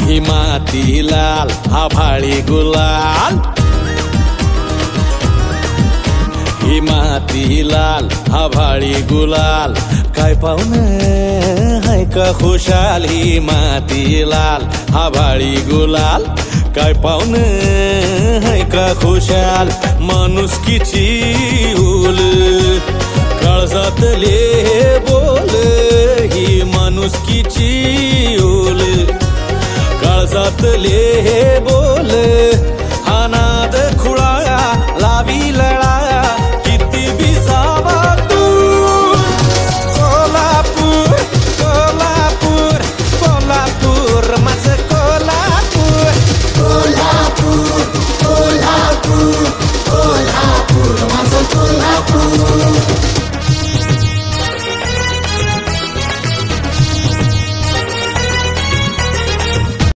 ही माती लाल आभाळी गुलाल, ही माती लाल आभाळी गुलाल, काय पाहुणे हाय का खुशाल, ही माती लाल आभाळी गुलाल, काय पाहुणे हाय का खुशाल, माणुसकीची उल काळजातले बोल, ही माणुसकीची उल काळजातले बोल,